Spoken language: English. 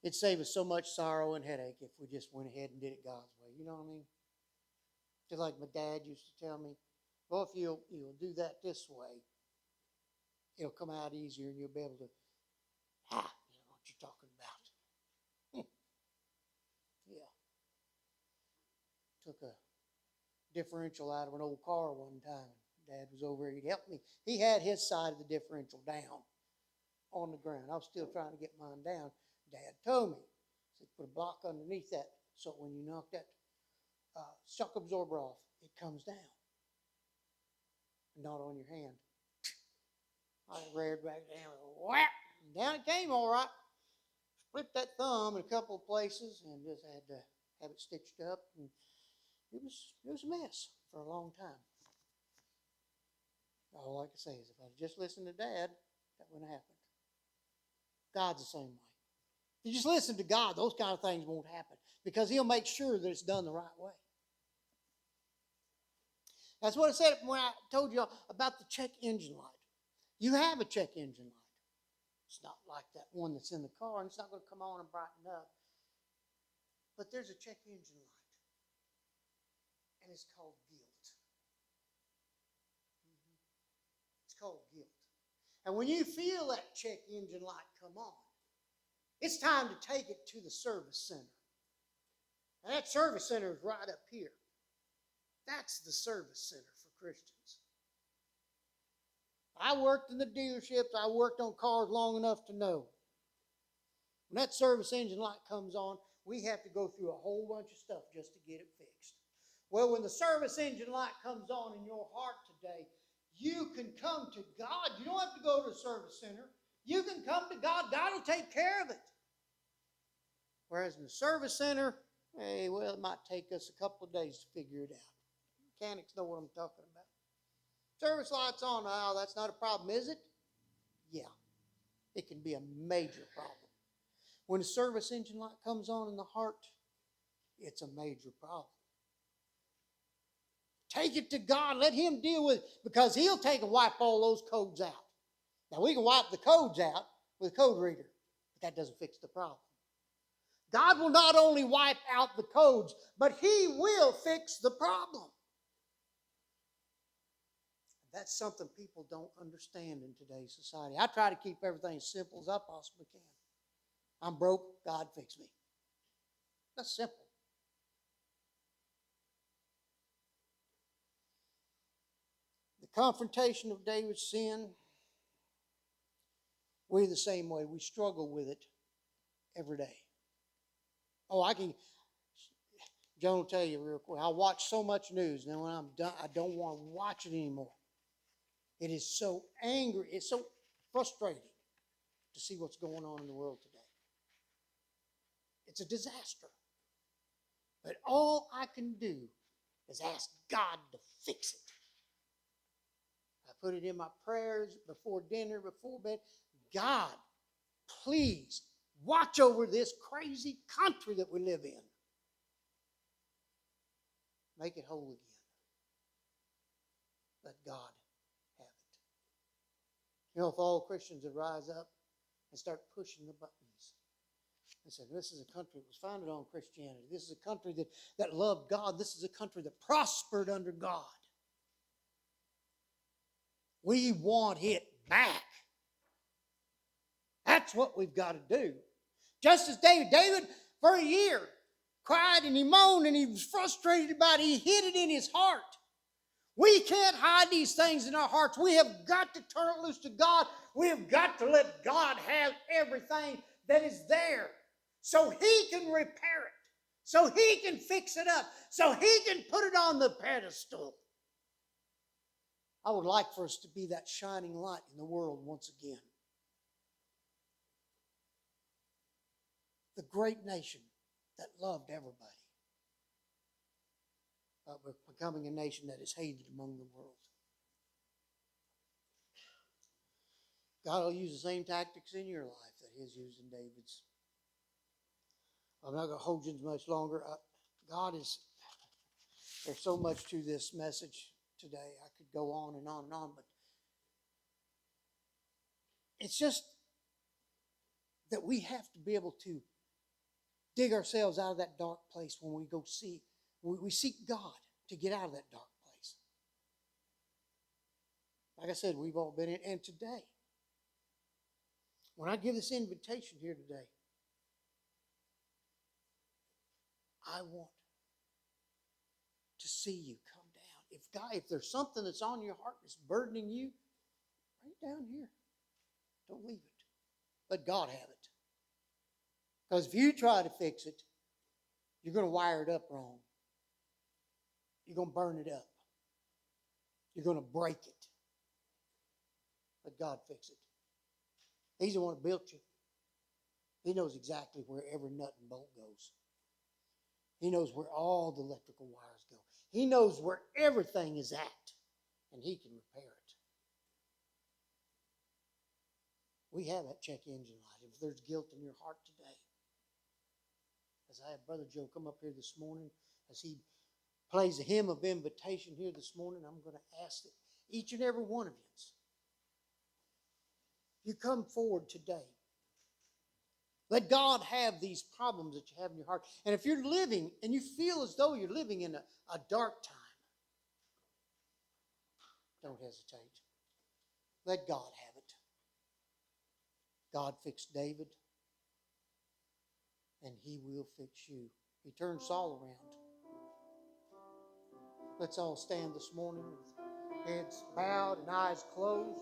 It'd save us so much sorrow and headache if we just went ahead and did it God's way. You know what I mean? Just like my dad used to tell me, well, if you'll do that this way, it'll come out easier and you'll be able to, you know what you're talking about. Yeah. Took a differential out of an old car one time. Dad was over here. He'd help me. He had his side of the differential down on the ground. I was still trying to get mine down. Dad told me, he said, put a block underneath that so when you knock that shock absorber off, it comes down. Not on your hand. I reared back down. Whap! Down it came all right. Split that thumb in a couple of places and just had to have it stitched up. And it was a mess for a long time. All I can say is if I'd just listened to Dad, that wouldn't have happened. God's the same way. If you just listen to God, those kind of things won't happen because He'll make sure that it's done the right way. That's what I said when I told you about the check engine light. You have a check engine light. It's not like that one that's in the car, and it's not going to come on and brighten up. But there's a check engine light, and it's called guilt. It's called guilt. And when you feel that check engine light come on, it's time to take it to the service center. And that service center is right up here. That's the service center for Christians. I worked in the dealerships. I worked on cars long enough to know. When that service engine light comes on, we have to go through a whole bunch of stuff just to get it fixed. Well, when the service engine light comes on in your heart today, you can come to God. You don't have to go to the service center. You can come to God. God will take care of it. Whereas in the service center, hey, well, it might take us a couple of days to figure it out. Mechanics know what I'm talking about. Service light's on. Oh, that's not a problem, is it? Yeah. It can be a major problem. When the service engine light comes on in the heart, it's a major problem. Take it to God. Let Him deal with it because He'll take and wipe all those codes out. Now, we can wipe the codes out with a code reader, but that doesn't fix the problem. God will not only wipe out the codes, but He will fix the problem. That's something people don't understand in today's society. I try to keep everything as simple as I possibly can. I'm broke, God fix me. That's simple. The confrontation of David's sin, we're the same way. We struggle with it every day. Oh, John will tell you real quick, I watch so much news, and then when I'm done, I don't want to watch it anymore. It is so angry, it's so frustrating to see what's going on in the world today. It's a disaster. But all I can do is ask God to fix it. I put it in my prayers before dinner, before bed. God, please watch over this crazy country that we live in. Make it whole again. Let God have it. You know, if all Christians would rise up and start pushing the buttons and say, this is a country that was founded on Christianity. This is a country that loved God. This is a country that prospered under God. We want it back. That's what we've got to do. Just as David, for a year, cried and he moaned and he was frustrated about it. He hid it in his heart. We can't hide these things in our hearts. We have got to turn it loose to God. We have got to let God have everything that is there so He can repair it, so He can fix it up, so He can put it on the pedestal. I would like for us to be that shining light in the world once again. The great nation that loved everybody. But we're becoming a nation that is hated among the world. God will use the same tactics in your life that He's used in David's. I'm not going to hold you much longer. There's so much to this message today. I could go on and on and on, but it's just that we have to be able to dig ourselves out of that dark place when we go see. We seek God to get out of that dark place. Like I said, we've all been in. And today, when I give this invitation here today, I want to see you come down. If there's something that's on your heart that's burdening you, bring it down here. Don't leave it. Let God have it. Because if you try to fix it, you're going to wire it up wrong. You're going to burn it up. You're going to break it. Let God fix it. He's the one who built you. He knows exactly where every nut and bolt goes. He knows where all the electrical wires go. He knows where everything is at, and He can repair it. We have that check engine light. If there's guilt in your heart today, as I have Brother Joe come up here this morning, as he plays a hymn of invitation here this morning, I'm going to ask that each and every one of you come forward today. Let God have these problems that you have in your heart. And if you're living and you feel as though you're living in a dark time, don't hesitate. Let God have it. God fixed David, and He will fix you. He turned Saul around. Let's all stand this morning with heads bowed and eyes closed.